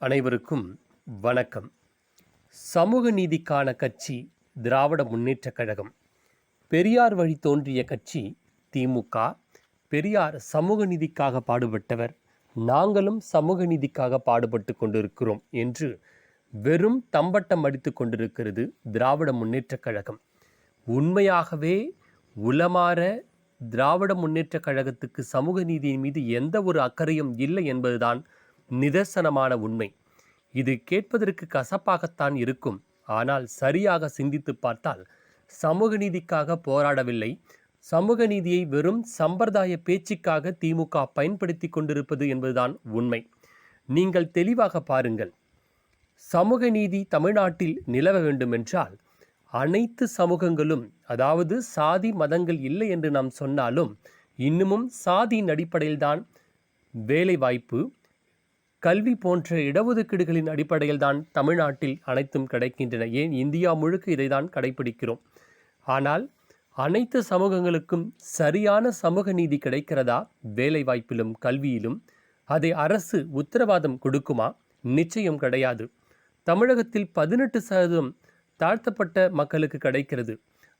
அனைவருக்கும் வணக்கம். சமூக நீதிக்கான கட்சி திராவிட முன்னேற்றக் கழகம். பெரியார் வழி தோன்றிய கட்சி திமுக. பெரியார் சமூக நீதிக்காக பாடுபட்டவர், நாங்களும் சமூக நீதிக்காக பாடுபட்டு கொண்டிருக்கிறோம் என்று வெறும் தம்பட்டம் அடித்து கொண்டிருக்கிறது திராவிட முன்னேற்றக் கழகம். உண்மையாகவே உளமாற திராவிட முன்னேற்றக் கழகத்துக்கு சமூக நீதியின் மீது எந்த ஒரு அக்கறையும் இல்லை என்பதுதான் நிதர்சனமான உண்மை. இது கேட்பதற்கு கசப்பாகத்தான் இருக்கும். ஆனால் சரியாக சிந்தித்து பார்த்தால் சமூக நீதிக்காக போராடவில்லை. சமூக நீதியை வெறும் சம்பிரதாய பேச்சுக்காக திமுக பயன்படுத்தி கொண்டிருப்பது என்பதுதான் உண்மை. நீங்கள் தெளிவாக பாருங்கள். சமூக நீதி தமிழ்நாட்டில் நிலவ வேண்டுமென்றால் அனைத்து சமூகங்களும், அதாவது சாதி மதங்கள் இல்லை என்று நாம் சொன்னாலும் இன்னமும் சாதியின் அடிப்படையில்தான் வேலை வாய்ப்பு, கல்வி போன்ற இடஒதுக்கீடுகளின் அடிப்படையில் தான் தமிழ்நாட்டில் அனைத்தும் கிடைக்கின்றன. ஏன் இந்தியா முழுக்க இதை தான் கடைபிடிக்கிறோம். ஆனால் அனைத்து சமூகங்களுக்கும் சரியான சமூக நீதி கிடைக்கிறதா? வேலை வாய்ப்பிலும் கல்வியிலும் அதை அரசு உத்தரவாதம் கொடுக்குமா? நிச்சயம் கிடையாது. தமிழகத்தில் 18% தாழ்த்தப்பட்ட மக்களுக்கு கிடைக்கிறது.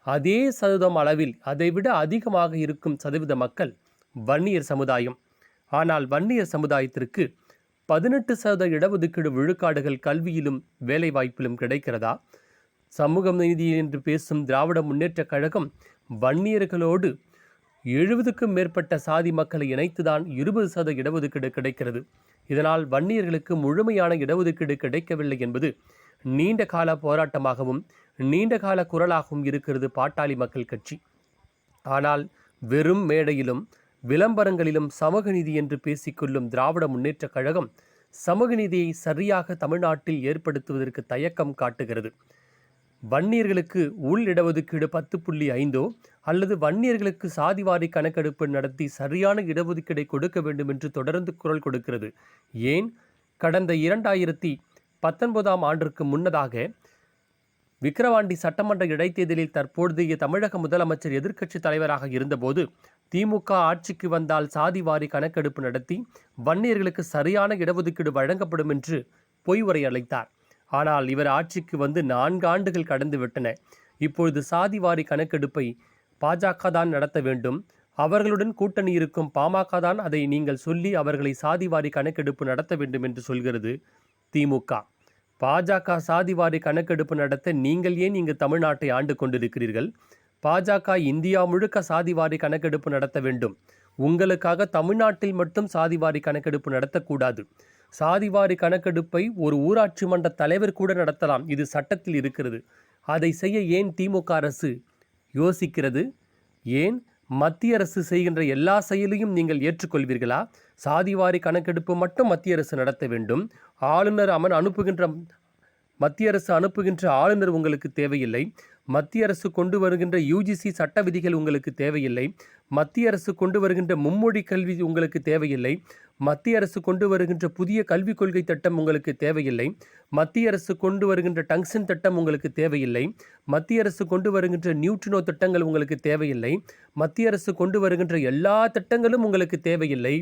அதே சதவீதம் அளவில் அதைவிட அதிகமாக இருக்கும் சதவீத மக்கள் வன்னியர் சமுதாயம். ஆனால் வன்னியர் சமுதாயத்திற்கு 18% இடஒதுக்கீடு விழுக்காடுகள் கல்வியிலும் வேலை வாய்ப்பிலும் கிடைக்கிறதா? சமூக நீதி என்று பேசும் திராவிட முன்னேற்றக் கழகம் வன்னியர்களோடு 70க்கும் மேற்பட்ட சாதி மக்களை இணைத்துதான் 20% இடஒதுக்கீடு கிடைக்கிறது. இதனால் வன்னியர்களுக்கு முழுமையான இடஒதுக்கீடு கிடைக்கவில்லை என்பது நீண்ட கால போராட்டமாகவும் நீண்ட கால குரலாகவும் இருக்கிறது பாட்டாளி மக்கள் கட்சி. ஆனால் வெறும் மேடையிலும் விளம்பரங்களிலும் சமூக நீதி என்று பேசிக்கொள்ளும் திராவிட முன்னேற்றக் கழகம் சமூக நீதியை சரியாக தமிழ்நாட்டில் ஏற்படுத்துவதற்கு தயக்கம் காட்டுகிறது. வன்னியர்களுக்கு உள் இடஒதுக்கீடு 10.5 அல்லது வன்னியர்களுக்கு சாதிவாரி கணக்கெடுப்பு நடத்தி சரியான இடஒதுக்கீடை கொடுக்க வேண்டும் என்று தொடர்ந்து குரல் கொடுக்கிறது. ஏன் கடந்த 2019 ஆண்டிற்கு முன்னதாக விக்கிரவாண்டி சட்டமன்ற இடைத்தேர்தலில் தற்போதைய தமிழக முதலமைச்சர் எதிர்க்கட்சி தலைவராக இருந்தபோது திமுக ஆட்சிக்கு வந்தால் சாதிவாரி கணக்கெடுப்பு நடத்தி வன்னியர்களுக்கு சரியான இடஒதுக்கீடு வழங்கப்படும் என்று பொய் உரை அளித்தார். ஆனால் இவர் ஆட்சிக்கு வந்து 4 ஆண்டுகள் கடந்து விட்டன. இப்பொழுது சாதிவாரி கணக்கெடுப்பை பாஜக தான் நடத்த வேண்டும், அவர்களுடன் கூட்டணி இருக்கும் பாமக தான் அதை நீங்கள் சொல்லி அவர்களை சாதிவாரி கணக்கெடுப்பு நடத்த வேண்டும் என்று சொல்கிறது திமுக. பாஜக சாதிவாரி கணக்கெடுப்பு நடத்த நீங்கள் ஏன் இங்கு தமிழ்நாட்டை ஆண்டு கொண்டிருக்கிறீர்கள்? பாஜக இந்தியா முழுக்க சாதிவாரி கணக்கெடுப்பு நடத்த வேண்டும். உங்களுக்காக தமிழ்நாட்டில் மட்டும் சாதிவாரி கணக்கெடுப்பு நடத்தக்கூடாது. சாதிவாரி கணக்கெடுப்பை ஒரு ஊராட்சி மன்ற தலைவர் கூட நடத்தலாம். இது சட்டத்தில் இருக்கிறது. அதை செய்ய ஏன் திமுக அரசு யோசிக்கிறது? ஏன் மத்திய அரசு செய்கின்ற எல்லா செயலையும் நீங்கள் ஏற்றுக்கொள்வீர்களா? சாதிவாரி கணக்கெடுப்பு மட்டும் மத்திய அரசு நடத்த வேண்டும். மத்திய அரசு அனுப்புகின்ற ஆளுநர் உங்களுக்கு தேவையில்லை. மத்திய அரசு கொண்டு வருகின்ற யுஜிசி சட்ட விதிகள் உங்களுக்கு தேவையில்லை. மத்திய அரசு கொண்டு வருகின்ற மும்மொழி கல்வி உங்களுக்கு தேவையில்லை. மத்திய அரசு கொண்டு வருகின்ற புதிய கல்விக் கொள்கை திட்டம் உங்களுக்கு தேவையில்லை. மத்திய அரசு கொண்டு வருகின்ற டங்ஷன் திட்டம் உங்களுக்கு தேவையில்லை. மத்திய அரசு கொண்டு வருகின்ற நியூட்ரினோ திட்டங்கள் உங்களுக்கு தேவையில்லை. மத்திய அரசு கொண்டு வருகின்ற எல்லா திட்டங்களும் உங்களுக்கு தேவையில்லை.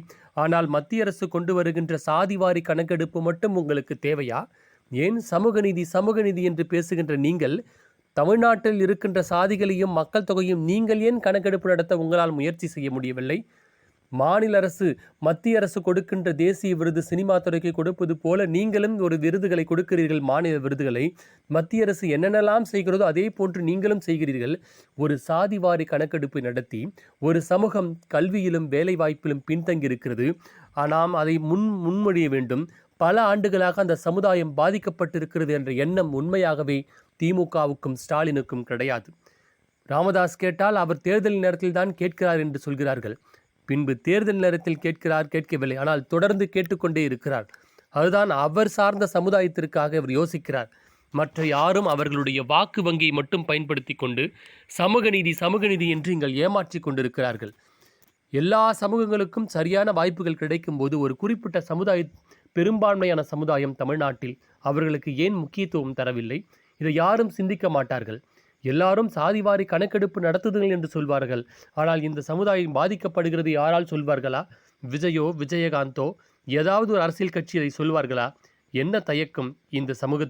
ஆனால் மத்திய அரசு கொண்டு வருகின்ற சாதிவாரி கணக்கெடுப்பு மட்டும் உங்களுக்கு தேவையா? ஏன் சமூக நீதி என்று பேசுகின்ற நீங்கள் தமிழ்நாட்டில் இருக்கின்ற சாதிகளையும் மக்கள் தொகையும் நீங்கள் ஏன் கணக்கெடுப்பு நடத்த உங்களால் முயற்சி செய்ய முடியவில்லை? மாநில அரசு மத்திய அரசு கொடுக்கின்ற தேசிய விருது சினிமா துறைக்கு கொடுப்பது போல நீங்களும் ஒரு விருதுகளை கொடுக்கிறீர்கள், மாநில விருதுகளை. மத்திய அரசு என்னென்னலாம் செய்கிறதோ அதே போன்று நீங்களும் செய்கிறீர்கள். ஒரு சாதிவாரி கணக்கெடுப்பு நடத்தி ஒரு சமூகம் கல்வியிலும் வேலை வாய்ப்பிலும் பின்தங்கியிருக்கிறது. நாம் அதை முன்மொழிய வேண்டும். பல ஆண்டுகளாக அந்த சமுதாயம் பாதிக்கப்பட்டிருக்கிறது என்ற எண்ணம் உண்மையாகவே திமுகவுக்கும் ஸ்டாலினுக்கும் கிடையாது. ராமதாஸ் கேட்டால் அவர் தேர்தல் நேரத்தில் தான் கேட்கிறார் என்று சொல்கிறார்கள். பின்பு தேர்தல் நேரத்தில் கேட்கவில்லை. ஆனால் தொடர்ந்து கேட்டுக்கொண்டே இருக்கிறார். அதுதான் அவர் சார்ந்த சமுதாயத்திற்காக அவர் யோசிக்கிறார். மற்ற யாரும் அவர்களுடைய வாக்கு வங்கியை மட்டும் பயன்படுத்தி கொண்டு சமூக நீதி என்று இங்கள் ஏமாற்றி கொண்டிருக்கிறார்கள். எல்லா சமூகங்களுக்கும் சரியான வாய்ப்புகள் கிடைக்கும் போது ஒரு குறிப்பிட்ட பெரும்பான்மையான சமுதாயம் தமிழ்நாட்டில் அவர்களுக்கு ஏன் முக்கியத்துவம் தரவில்லை? இதை யாரும் சிந்திக்க மாட்டார்கள். எல்லாரும் சாதிவாரி கணக்கெடுப்பு நடத்துதுங்கள் என்று சொல்வார்கள். ஆனால் இந்த சமுதாயம் பாதிக்கப்படுகிறது யாரால் சொல்வார்களா? விஜயகாந்தோ ஏதாவது ஒரு அரசியல் கட்சி அதை சொல்வார்களா? என்ன தயக்கம் இந்த சமூக